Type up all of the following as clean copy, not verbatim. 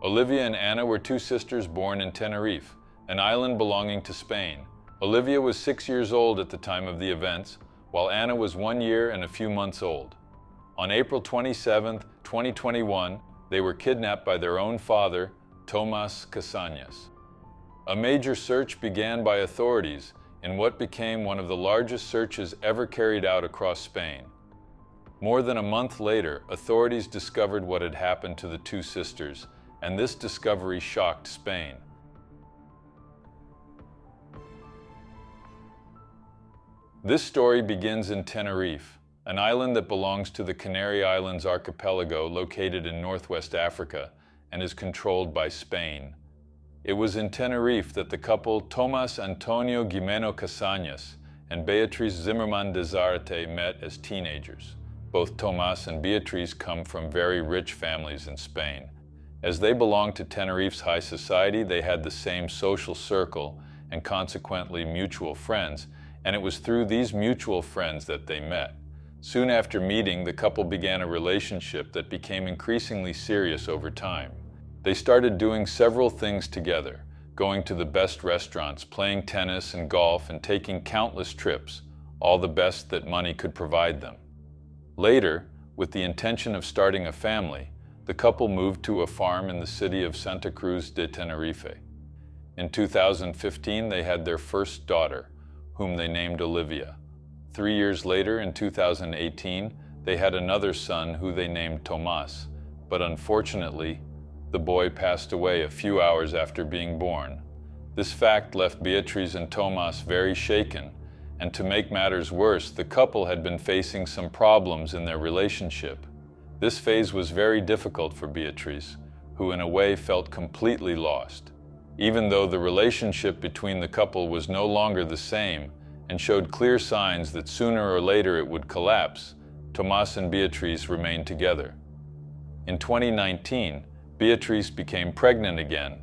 Olivia and Anna were two sisters born in Tenerife, an island belonging to Spain. Olivia was 6 years old at the time of the events, while Anna was 1 year and a few months old. On April 27, 2021, they were kidnapped by their own father, Tomás Casañas. A major search began by authorities in what became one of the largest searches ever carried out across Spain. More than a month later, authorities discovered what had happened to the two sisters, and this discovery shocked Spain. This story begins in Tenerife, an island that belongs to the Canary Islands archipelago located in northwest Africa and is controlled by Spain. It was in Tenerife that the couple Tomás Antonio Gimeno Casañas and Beatriz Zimmerman de Zárate met as teenagers. Both Tomás and Beatriz come from very rich families in Spain. As they belonged to Tenerife's high society, they had the same social circle and consequently mutual friends, and it was through these mutual friends that they met. Soon after meeting, the couple began a relationship that became increasingly serious over time. They started doing several things together, going to the best restaurants, playing tennis and golf, and taking countless trips, all the best that money could provide them. Later, with the intention of starting a family, the couple moved to a farm in the city of Santa Cruz de Tenerife. In 2015, they had their first daughter, whom they named Olivia. 3 years later, in 2018, they had another son who they named Tomás, but unfortunately, the boy passed away a few hours after being born. This fact left Beatriz and Tomás very shaken, and to make matters worse, the couple had been facing some problems in their relationship. This phase was very difficult for Beatriz, who in a way felt completely lost. Even though the relationship between the couple was no longer the same and showed clear signs that sooner or later it would collapse, Tomás and Beatriz remained together. In 2019, Beatriz became pregnant again,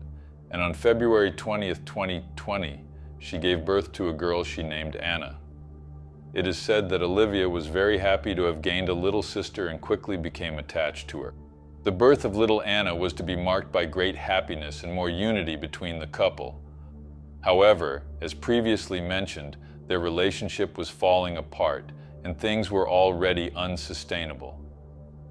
and on February 20th, 2020, she gave birth to a girl she named Anna. It is said that Olivia was very happy to have gained a little sister and quickly became attached to her. The birth of little Anna was to be marked by great happiness and more unity between the couple. However, as previously mentioned, their relationship was falling apart and things were already unsustainable.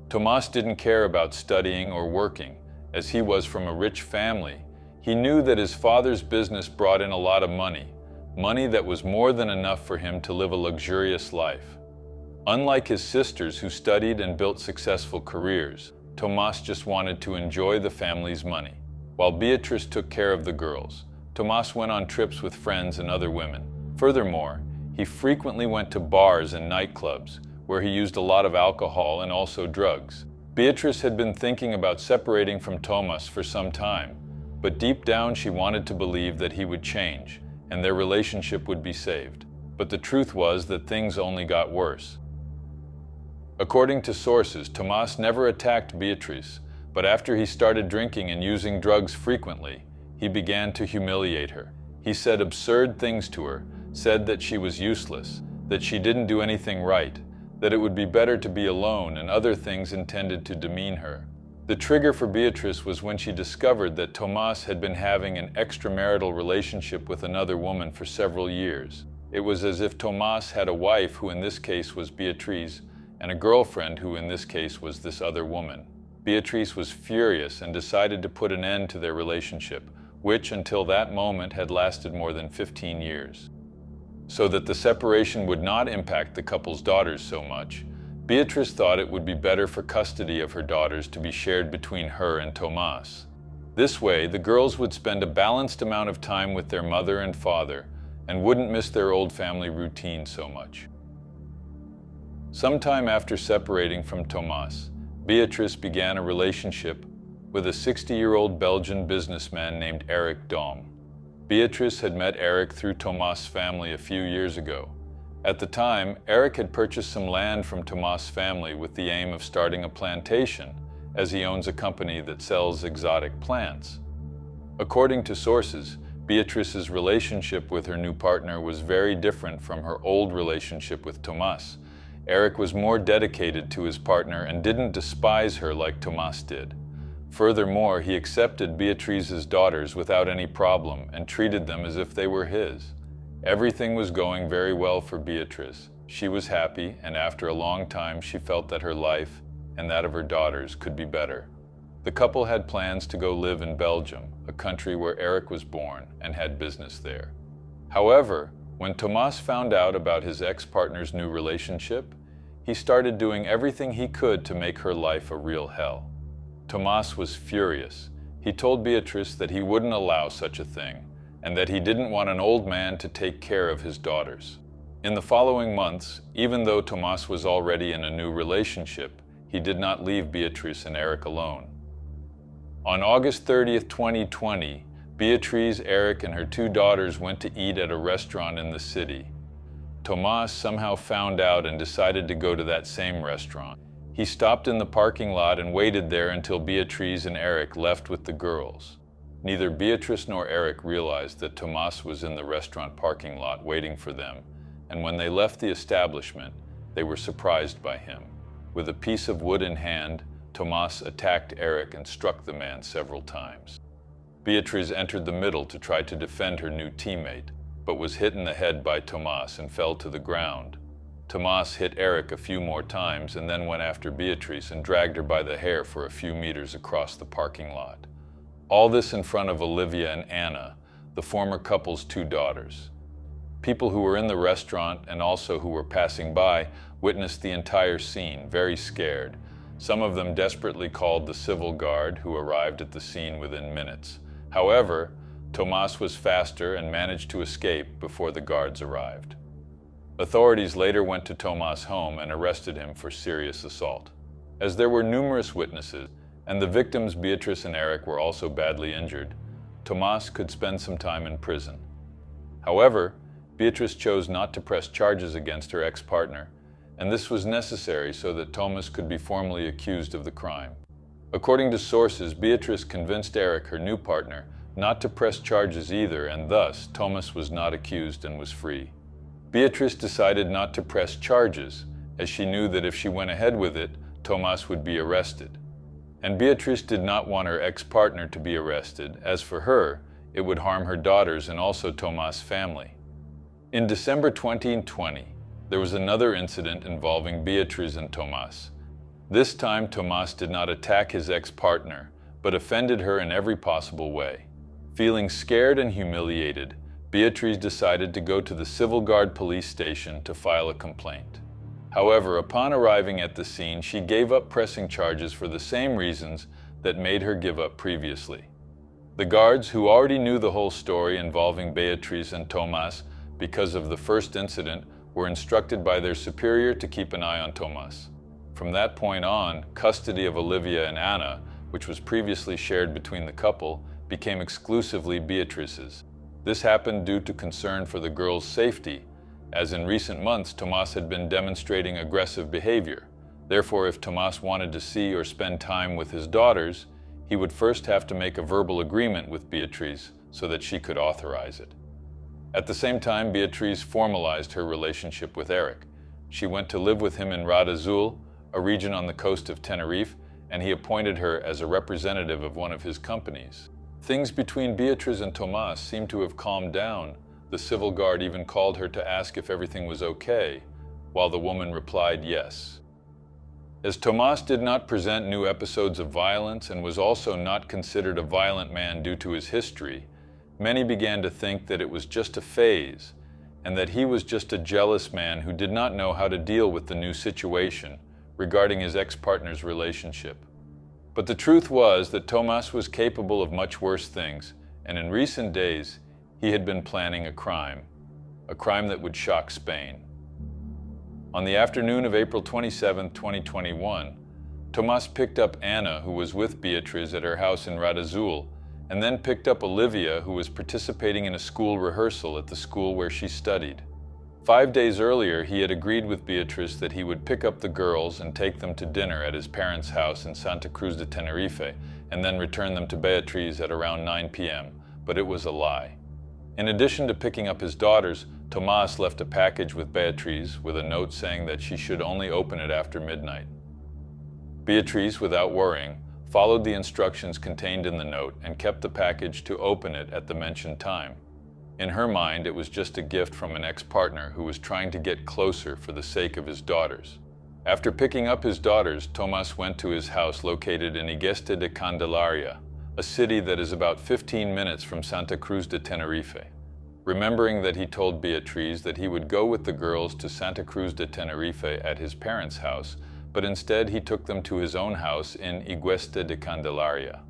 Tomás didn't care about studying or working, as he was from a rich family. He knew that his father's business brought in a lot of money that was more than enough for him to live a luxurious life. Unlike his sisters who studied and built successful careers, Tomás just wanted to enjoy the family's money. While Beatriz took care of the girls, Tomás went on trips with friends and other women. Furthermore, he frequently went to bars and nightclubs, where he used a lot of alcohol and also drugs. Beatriz had been thinking about separating from Tomás for some time, but deep down she wanted to believe that he would change and their relationship would be saved. But the truth was that things only got worse. According to sources, Tomás never attacked Beatriz, but after he started drinking and using drugs frequently, he began to humiliate her. He said absurd things to her, said that she was useless, that she didn't do anything right, that it would be better to be alone, and other things intended to demean her. The trigger for Beatriz was when she discovered that Tomás had been having an extramarital relationship with another woman for several years. It was as if Tomás had a wife, who in this case was Beatriz, and a girlfriend, who in this case was this other woman. Beatriz was furious and decided to put an end to their relationship, which until that moment had lasted more than 15 years. So that the separation would not impact the couple's daughters so much, Beatriz thought it would be better for custody of her daughters to be shared between her and Tomás. This way, the girls would spend a balanced amount of time with their mother and father and wouldn't miss their old family routine so much. Sometime after separating from Tomás, Beatriz began a relationship with a 60-year-old Belgian businessman named Eric Dom. Beatriz had met Eric through Tomás' family a few years ago. At the time, Eric had purchased some land from Tomás' family with the aim of starting a plantation, as he owns a company that sells exotic plants. According to sources, Beatriz's relationship with her new partner was very different from her old relationship with Tomás. Eric was more dedicated to his partner and didn't despise her like Tomás did. Furthermore, he accepted Beatrice's daughters without any problem and treated them as if they were his. Everything was going very well for Beatrice. She was happy, and after a long time she felt that her life and that of her daughters could be better. The couple had plans to go live in Belgium, a country where Eric was born, and had business there. However, when Thomas found out about his ex-partner's new relationship, he started doing everything he could to make her life a real hell. Thomas was furious. He told Beatrice that he wouldn't allow such a thing, and that he didn't want an old man to take care of his daughters. In the following months, even though Thomas was already in a new relationship, he did not leave Beatrice and Eric alone. On August 30th, 2020, Beatrice, Eric, and her two daughters went to eat at a restaurant in the city. Thomas somehow found out and decided to go to that same restaurant. He stopped in the parking lot and waited there until Beatrice and Eric left with the girls. Neither Beatrice nor Eric realized that Thomas was in the restaurant parking lot waiting for them, and when they left the establishment, they were surprised by him. With a piece of wood in hand, Thomas attacked Eric and struck the man several times. Beatrice entered the middle to try to defend her new teammate, but was hit in the head by Thomas and fell to the ground. Thomas hit Eric a few more times and then went after Beatrice and dragged her by the hair for a few meters across the parking lot. All this in front of Olivia and Anna, the former couple's two daughters. People who were in the restaurant and also who were passing by witnessed the entire scene, very scared. Some of them desperately called the civil guard, who arrived at the scene within minutes. However, Thomas was faster and managed to escape before the guards arrived. Authorities later went to Thomas' home and arrested him for serious assault. As there were numerous witnesses, and the victims Beatrice and Eric were also badly injured, Thomas could spend some time in prison. However, Beatrice chose not to press charges against her ex-partner, and this was necessary so that Thomas could be formally accused of the crime. According to sources, Beatrice convinced Eric, her new partner, not to press charges either, and thus Thomas was not accused and was free. Beatrice decided not to press charges, as she knew that if she went ahead with it, Thomas would be arrested. And Beatrice did not want her ex-partner to be arrested, as for her, it would harm her daughters and also Thomas' family. In December 2020, there was another incident involving Beatrice and Thomas. This time, Thomas did not attack his ex-partner, but offended her in every possible way. Feeling scared and humiliated, Beatrice decided to go to the Civil Guard police station to file a complaint. However, upon arriving at the scene, she gave up pressing charges for the same reasons that made her give up previously. The guards, who already knew the whole story involving Beatrice and Thomas because of the first incident, were instructed by their superior to keep an eye on Thomas. From that point on, custody of Olivia and Anna, which was previously shared between the couple, became exclusively Beatrice's. This happened due to concern for the girls' safety, as in recent months Thomas had been demonstrating aggressive behavior. Therefore, if Thomas wanted to see or spend time with his daughters, he would first have to make a verbal agreement with Beatrice so that she could authorize it. At the same time, Beatrice formalized her relationship with Eric. She went to live with him in Rad Azul, a region on the coast of Tenerife, and he appointed her as a representative of one of his companies. Things between Beatrice and Thomas seemed to have calmed down. The civil guard even called her to ask if everything was okay, while the woman replied yes. As Thomas did not present new episodes of violence and was also not considered a violent man due to his history, many began to think that it was just a phase, and that he was just a jealous man who did not know how to deal with the new situation regarding his ex-partner's relationship. But the truth was that Thomas was capable of much worse things, and in recent days, he had been planning a crime that would shock Spain. On the afternoon of April 27, 2021, Thomas picked up Anna, who was with Beatrice at her house in Rad Azul, and then picked up Olivia, who was participating in a school rehearsal at the school where she studied. 5 days earlier, he had agreed with Beatrice that he would pick up the girls and take them to dinner at his parents' house in Santa Cruz de Tenerife, and then return them to Beatrice at around 9 p.m., but it was a lie. In addition to picking up his daughters, Thomas left a package with Beatrice with a note saying that she should only open it after midnight. Beatrice, without worrying, followed the instructions contained in the note, and kept the package to open it at the mentioned time. In her mind, it was just a gift from an ex-partner who was trying to get closer for the sake of his daughters. After picking up his daughters, Tomás went to his house located in Igeste de Candelaria, a city that is about 15 minutes from Santa Cruz de Tenerife. Remembering that he told Beatriz that he would go with the girls to Santa Cruz de Tenerife at his parents' house, but instead he took them to his own house in Igeste de Candelaria.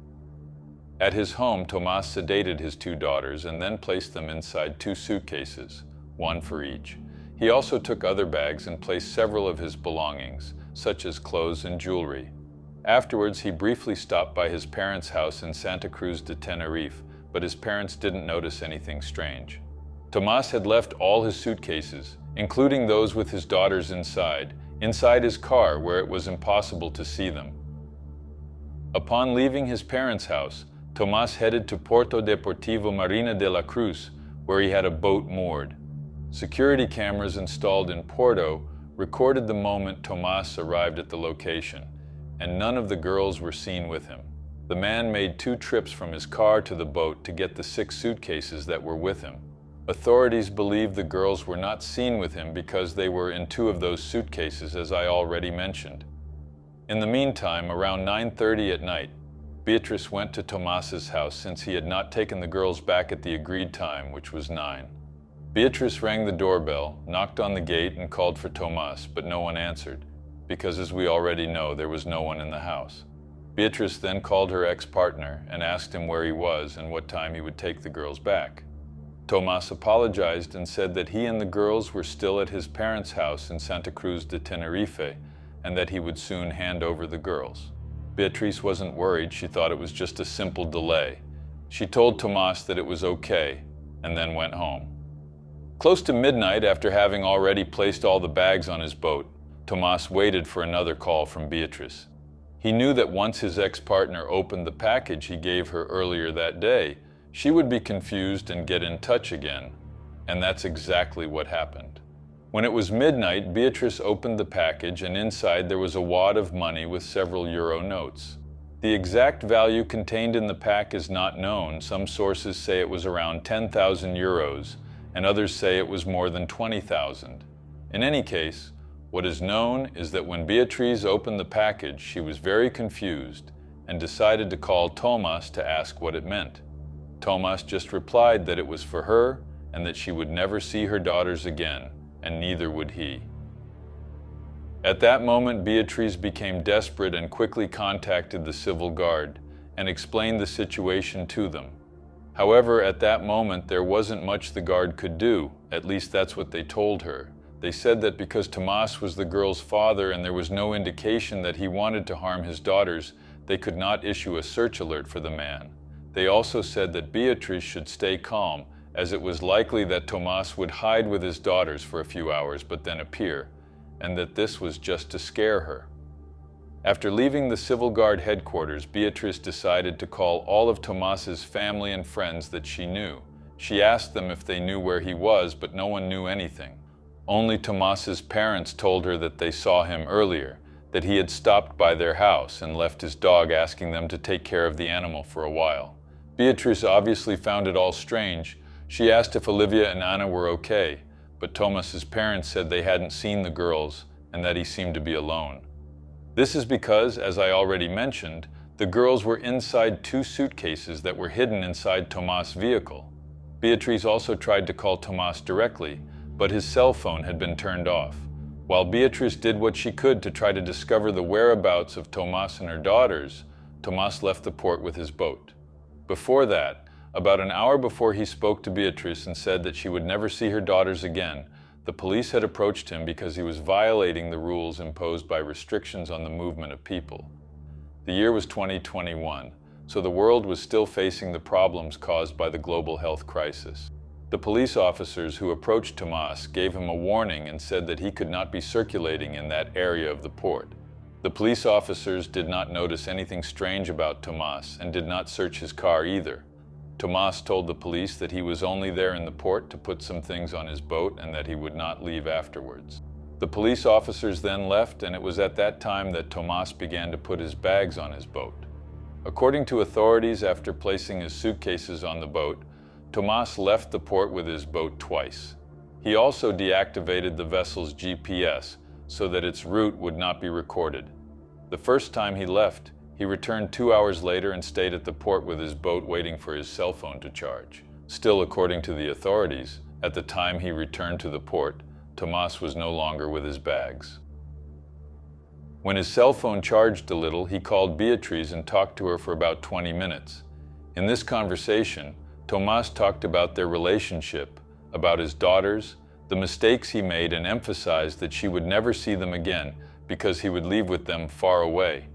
At his home, Tomás sedated his two daughters and then placed them inside two suitcases, one for each. He also took other bags and placed several of his belongings, such as clothes and jewelry. Afterwards, he briefly stopped by his parents' house in Santa Cruz de Tenerife, but his parents didn't notice anything strange. Tomás had left all his suitcases, including those with his daughters inside his car where it was impossible to see them. Upon leaving his parents' house, Tomás headed to Puerto Deportivo Marina de la Cruz, where he had a boat moored. Security cameras installed in Porto recorded the moment Tomás arrived at the location, and none of the girls were seen with him. The man made 2 trips from his car to the boat to get the 6 suitcases that were with him. Authorities believe the girls were not seen with him because they were in 2 of those suitcases, as I already mentioned. In the meantime, around 9:30 at night, Beatriz went to Tomás's house since he had not taken the girls back at the agreed time, which was 9. Beatriz rang the doorbell, knocked on the gate, and called for Tomás, but no one answered, because as we already know, there was no one in the house. Beatriz then called her ex-partner and asked him where he was and what time he would take the girls back. Tomás apologized and said that he and the girls were still at his parents' house in Santa Cruz de Tenerife and that he would soon hand over the girls. Beatriz wasn't worried. She thought it was just a simple delay. She told Tomás that it was okay and then went home. Close to midnight, after having already placed all the bags on his boat, Tomás waited for another call from Beatriz. He knew that once his ex-partner opened the package he gave her earlier that day, she would be confused and get in touch again, and that's exactly what happened. When it was midnight, Beatriz opened the package, and inside there was a wad of money with several euro notes. The exact value contained in the pack is not known. Some sources say it was around 10,000 euros, and others say it was more than 20,000. In any case, what is known is that when Beatriz opened the package, she was very confused and decided to call Tomás to ask what it meant. Tomás just replied that it was for her and that she would never see her daughters again, and neither would he. At that moment, Beatriz became desperate and quickly contacted the civil guard and explained the situation to them. However, at that moment, there wasn't much the guard could do. At least that's what they told her. They said that because Tomás was the girl's father and there was no indication that he wanted to harm his daughters, they could not issue a search alert for the man. They also said that Beatriz should stay calm, as it was likely that Tomás would hide with his daughters for a few hours but then appear, and that this was just to scare her. After leaving the civil guard headquarters, Beatriz decided to call all of Tomás's family and friends that she knew. She asked them if they knew where he was, but no one knew anything. Only Tomás's parents told her that they saw him earlier, that he had stopped by their house and left his dog, asking them to take care of the animal for a while. Beatriz obviously found it all strange. She asked if Olivia and Anna were okay, but Tomás's parents said they hadn't seen the girls and that he seemed to be alone. This is because, as I already mentioned, the girls were inside 2 suitcases that were hidden inside Tomás's vehicle. Beatriz also tried to call Tomás directly, but his cell phone had been turned off. While Beatriz did what she could to try to discover the whereabouts of Tomás and her daughters, Tomás left the port with his boat. Before that, about an hour before he spoke to Beatriz and said that she would never see her daughters again, the police had approached him because he was violating the rules imposed by restrictions on the movement of people. The year was 2021, so the world was still facing the problems caused by the global health crisis. The police officers who approached Tomás gave him a warning and said that he could not be circulating in that area of the port. The police officers did not notice anything strange about Tomás and did not search his car either. Tomás told the police that he was only there in the port to put some things on his boat and that he would not leave afterwards. The police officers then left, and it was at that time that Tomás began to put his bags on his boat. According to authorities, after placing his suitcases on the boat, Tomas left the port with his boat twice. He also deactivated the vessel's GPS so that its route would not be recorded. The first time he left, he returned 2 hours later and stayed at the port with his boat waiting for his cell phone to charge. Still, according to the authorities, at the time he returned to the port, Tomas was no longer with his bags. When his cell phone charged a little, he called Beatriz and talked to her for about 20 minutes. In this conversation, Tomas talked about their relationship, about his daughters, the mistakes he made, and emphasized that she would never see them again because he would leave with them far away.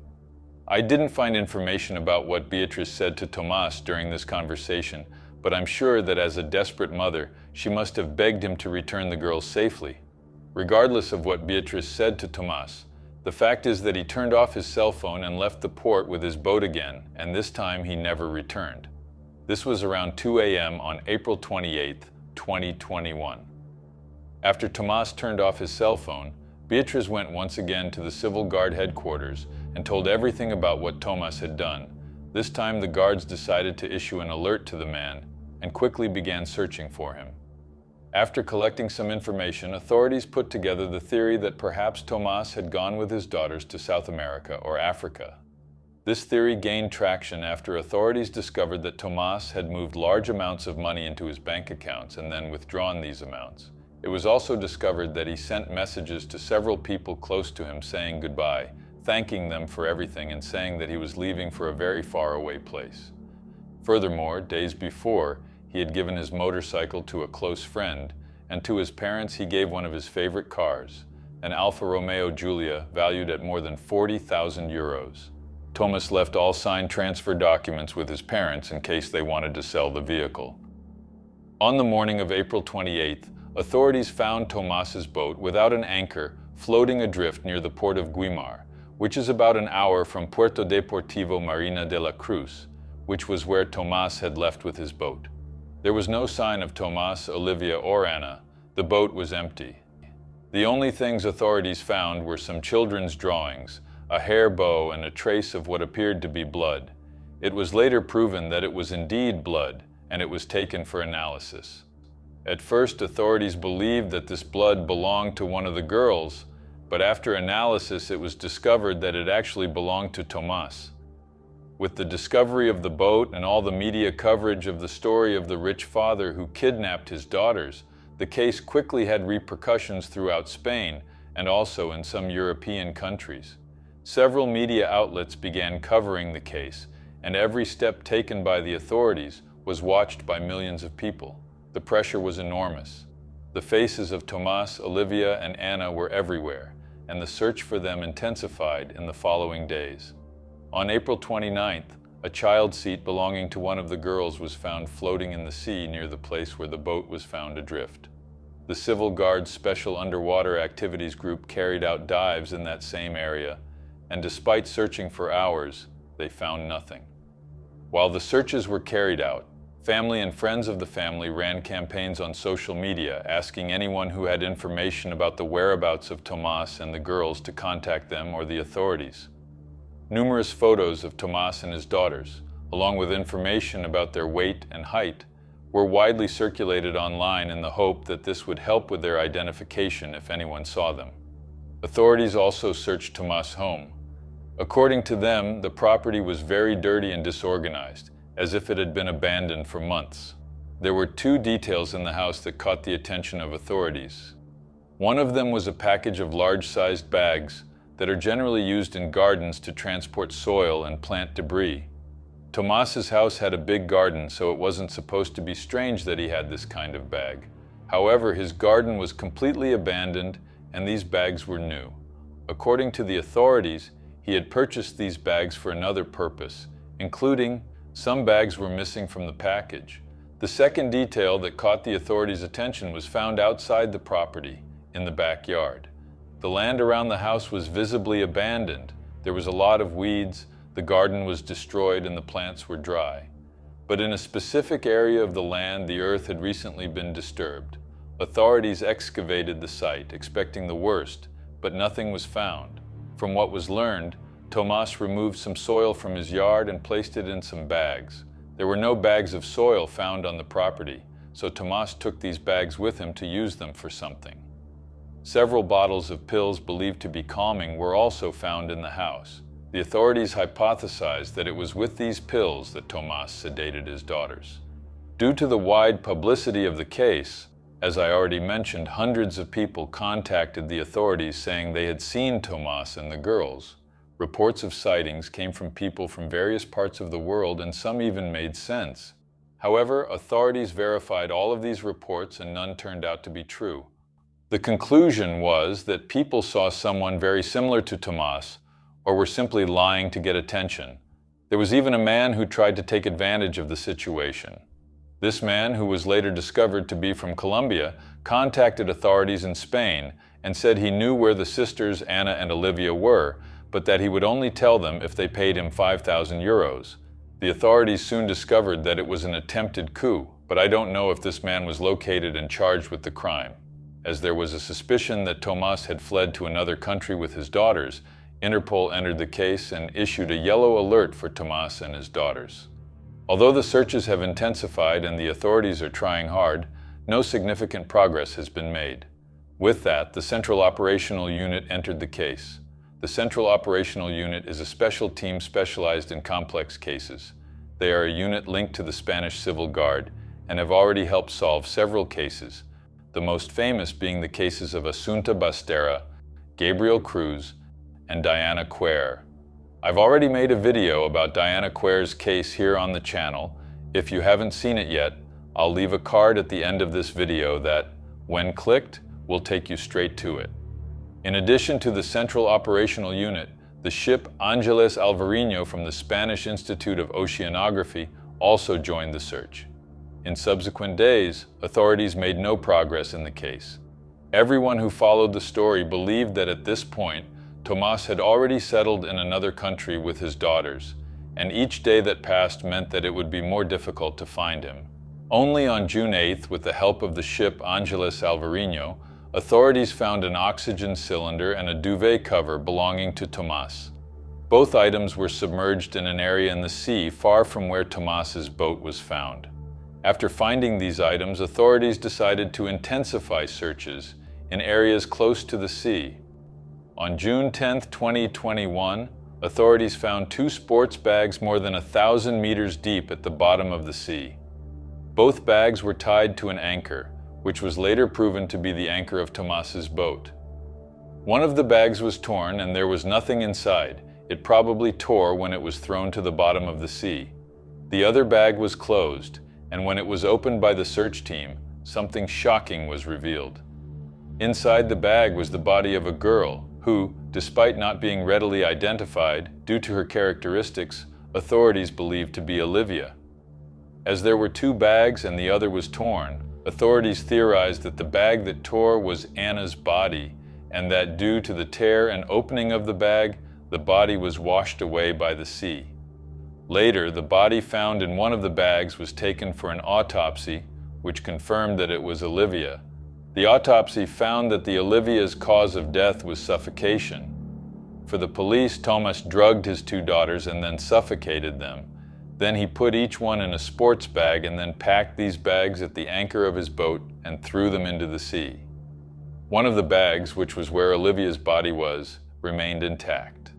I didn't find information about what Beatriz said to Tomas during this conversation, but I'm sure that as a desperate mother, she must have begged him to return the girls safely. Regardless of what Beatriz said to Tomas, the fact is that he turned off his cell phone and left the port with his boat again, and this time he never returned. This was around 2 a.m. on April 28, 2021. After Tomas turned off his cell phone, Beatriz went once again to the Civil Guard headquarters and told everything about what Tomas had done. This time the guards decided to issue an alert to the man and quickly began searching for him. After collecting some information, authorities put together the theory that perhaps Tomas had gone with his daughters to South America or Africa. This theory gained traction after authorities discovered that Tomas had moved large amounts of money into his bank accounts and then withdrawn these amounts. It was also discovered that he sent messages to several people close to him saying goodbye, thanking them for everything and saying that he was leaving for a very far away place. Furthermore, days before, he had given his motorcycle to a close friend, and to his parents he gave one of his favorite cars, an Alfa Romeo Giulia valued at more than 40,000 euros. Tomas left all signed transfer documents with his parents in case they wanted to sell the vehicle. On the morning of April 28th, authorities found Tomas's boat without an anchor floating adrift near the port of Guimar, which is about an hour from Puerto Deportivo Marina de la Cruz, which was where Tomas had left with his boat. There was no sign of Tomas, Olivia, or Anna. The boat was empty. The only things authorities found were some children's drawings, a hair bow, and a trace of what appeared to be blood. It was later proven that it was indeed blood, and it was taken for analysis. At first, authorities believed that this blood belonged to one of the girls, but after analysis it was discovered that it actually belonged to Tomas. With the discovery of the boat and all the media coverage of the story of the rich father who kidnapped his daughters, the case quickly had repercussions throughout Spain and also in some European countries. Several media outlets began covering the case, and every step taken by the authorities was watched by millions of people. The pressure was enormous. The faces of Tomas, Olivia, and Anna were everywhere, and the search for them intensified in the following days. On April 29th, a child seat belonging to one of the girls was found floating in the sea near the place where the boat was found adrift. The Civil Guard's Special Underwater Activities Group carried out dives in that same area, and despite searching for hours, they found nothing. While the searches were carried out, family and friends of the family ran campaigns on social media asking anyone who had information about the whereabouts of Tomas and the girls to contact them or the authorities. Numerous photos of Tomas and his daughters, along with information about their weight and height, were widely circulated online in the hope that this would help with their identification if anyone saw them. Authorities also searched Tomas' home. According to them, the property was very dirty and disorganized, as if it had been abandoned for months. There were two details in the house that caught the attention of authorities. One of them was a package of large-sized bags that are generally used in gardens to transport soil and plant debris. Tomas's house had a big garden, so it wasn't supposed to be strange that he had this kind of bag. However, his garden was completely abandoned and these bags were new. According to the authorities, he had purchased these bags for another purpose, including some bags were missing from the package. The second detail that caught the authorities' attention was found outside the property, in the backyard. The land around the house was visibly abandoned. There was a lot of weeds, the garden was destroyed, and the plants were dry. But in a specific area of the land, the earth had recently been disturbed. Authorities excavated the site, expecting the worst, but nothing was found. From what was learned, Tomas removed some soil from his yard and placed it in some bags. There were no bags of soil found on the property, so Tomas took these bags with him to use them for something. Several bottles of pills believed to be calming were also found in the house. The authorities hypothesized that it was with these pills that Tomas sedated his daughters. Due to the wide publicity of the case, as I already mentioned, hundreds of people contacted the authorities saying they had seen Tomas and the girls. Reports of sightings came from people from various parts of the world, and some even made sense. However, authorities verified all of these reports and none turned out to be true. The conclusion was that people saw someone very similar to Tomas, or were simply lying to get attention. There was even a man who tried to take advantage of the situation. This man, who was later discovered to be from Colombia, contacted authorities in Spain and said he knew where the sisters Anna and Olivia were, but that he would only tell them if they paid him 5,000 euros. The authorities soon discovered that it was an attempted coup, but I don't know if this man was located and charged with the crime. As there was a suspicion that Tomas had fled to another country with his daughters, Interpol entered the case and issued a yellow alert for Tomas and his daughters. Although the searches have intensified and the authorities are trying hard, no significant progress has been made. With that, the Central Operational Unit entered the case. The Central Operational Unit is a special team specialized in complex cases. They are a unit linked to the Spanish Civil Guard and have already helped solve several cases, the most famous being the cases of Assunta Bastera, Gabriel Cruz, and Diana Quer. I've already made a video about Diana Quer's case here on the channel. If you haven't seen it yet, I'll leave a card at the end of this video that, when clicked, will take you straight to it. In addition to the Central Operational Unit, the ship Ángeles Alvarinho from the Spanish Institute of Oceanography also joined the search. In subsequent days, authorities made no progress in the case. Everyone who followed the story believed that at this point, Tomas had already settled in another country with his daughters, and each day that passed meant that it would be more difficult to find him. Only on June 8th, with the help of the ship Ángeles Alvarinho, authorities found an oxygen cylinder and a duvet cover belonging to Tomas. Both items were submerged in an area in the sea far from where Tomas's boat was found. After finding these items, authorities decided to intensify searches in areas close to the sea. On June 10, 2021, authorities found 2 sports bags more than 1,000 meters deep at the bottom of the sea. Both bags were tied to an anchor, which was later proven to be the anchor of Tomas's boat. One of the bags was torn and there was nothing inside. It probably tore when it was thrown to the bottom of the sea. The other bag was closed, and when it was opened by the search team, something shocking was revealed. Inside the bag was the body of a girl who, despite not being readily identified due to her characteristics, authorities believed to be Olivia. As there were 2 bags and the other was torn, authorities theorized that the bag that tore was Anna's body, and that due to the tear and opening of the bag, the body was washed away by the sea. Later, the body found in one of the bags was taken for an autopsy, which confirmed that it was Olivia. The autopsy found that the Olivia's cause of death was suffocation. For the police, Tomas drugged his 2 daughters and then suffocated them. Then he put each one in a sports bag and then packed these bags at the anchor of his boat and threw them into the sea. One of the bags, which was where Olivia's body was, remained intact.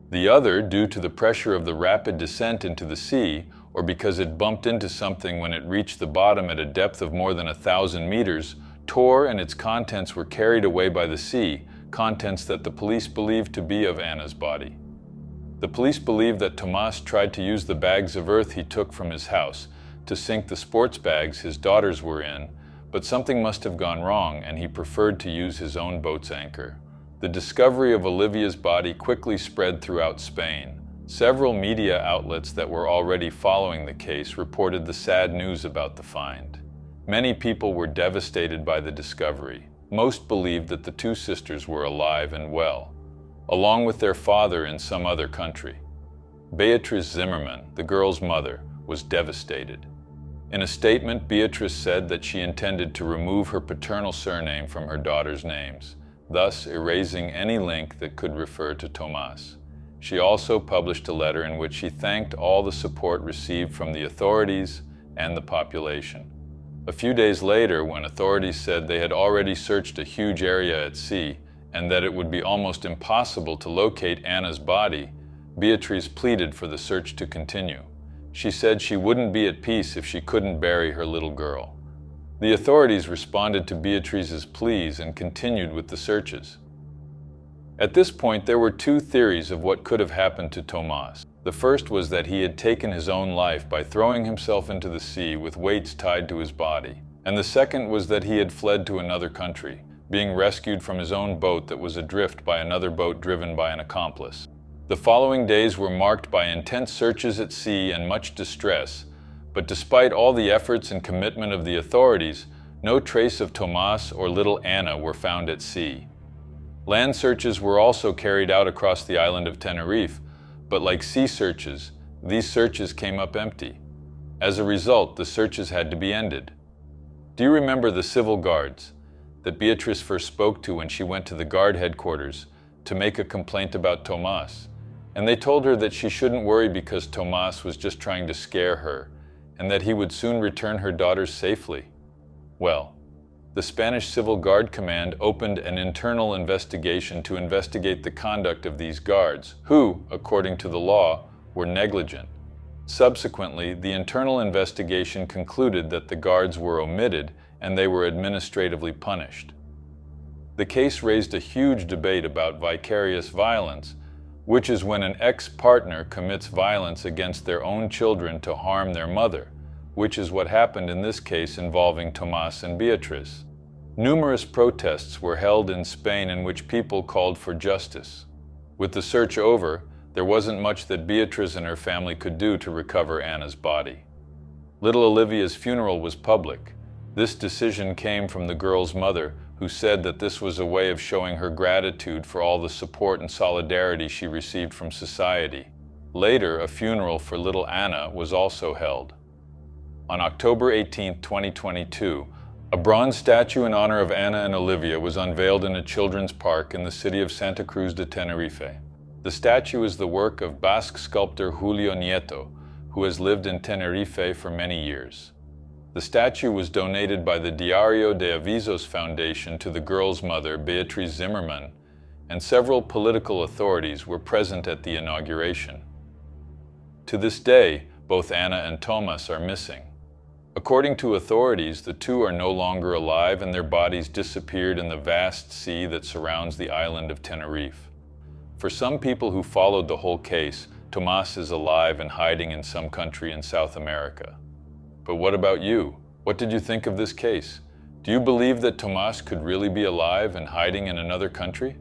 The other, due to the pressure of the rapid descent into the sea, or because it bumped into something when it reached the bottom at a depth of more than 1,000 meters, tore and its contents were carried away by the sea, contents that the police believed to be of Anna's body. The police believe that Tomas tried to use the bags of earth he took from his house to sink the sports bags his daughters were in, but something must have gone wrong and he preferred to use his own boat's anchor. The discovery of Olivia's body quickly spread throughout Spain. Several media outlets that were already following the case reported the sad news about the find. Many people were devastated by the discovery. Most believed that the 2 sisters were alive and well, along with their father in some other country. Beatrice Zimmerman, the girl's mother, was devastated. In a statement, Beatrice said that she intended to remove her paternal surname from her daughters' names, thus erasing any link that could refer to Tomas. She also published a letter in which she thanked all the support received from the authorities and the population. A few days later, when authorities said they had already searched a huge area at sea and that it would be almost impossible to locate Anna's body, Beatrice pleaded for the search to continue. She said she wouldn't be at peace if she couldn't bury her little girl. The authorities responded to Beatrice's pleas and continued with the searches. At this point, there were two theories of what could have happened to Tomás. The first was that he had taken his own life by throwing himself into the sea with weights tied to his body. And the second was that he had fled to another country, being rescued from his own boat that was adrift by another boat driven by an accomplice. The following days were marked by intense searches at sea and much distress, but despite all the efforts and commitment of the authorities, no trace of Tomás or little Anna were found at sea. Land searches were also carried out across the island of Tenerife, but like sea searches, these searches came up empty. As a result, the searches had to be ended. Do you remember the civil guards that Beatrice first spoke to when she went to the guard headquarters to make a complaint about Tomás? And they told her that she shouldn't worry because Tomás was just trying to scare her, and that he would soon return her daughters safely. Well, the Spanish Civil Guard Command opened an internal investigation to investigate the conduct of these guards, who, according to the law, were negligent. Subsequently, the internal investigation concluded that the guards were omitted and they were administratively punished. The case raised a huge debate about vicarious violence, which is when an ex-partner commits violence against their own children to harm their mother, which is what happened in this case involving Tomás and Beatrice. Numerous protests were held in Spain in which people called for justice. With the search over, there wasn't much that Beatrice and her family could do to recover Anna's body. Little Olivia's funeral was public. This decision came from the girl's mother, who said that this was a way of showing her gratitude for all the support and solidarity she received from society. Later, a funeral for little Anna was also held. On October 18, 2022, a bronze statue in honor of Anna and Olivia was unveiled in a children's park in the city of Santa Cruz de Tenerife. The statue is the work of Basque sculptor Julio Nieto, who has lived in Tenerife for many years. The statue was donated by the Diario de Avisos Foundation to the girl's mother, Beatriz Zimmerman, and several political authorities were present at the inauguration. To this day, both Anna and Tomás are missing. According to authorities, the two are no longer alive and their bodies disappeared in the vast sea that surrounds the island of Tenerife. For some people who followed the whole case, Tomás is alive and hiding in some country in South America. But what about you? What did you think of this case? Do you believe that Tomás could really be alive and hiding in another country?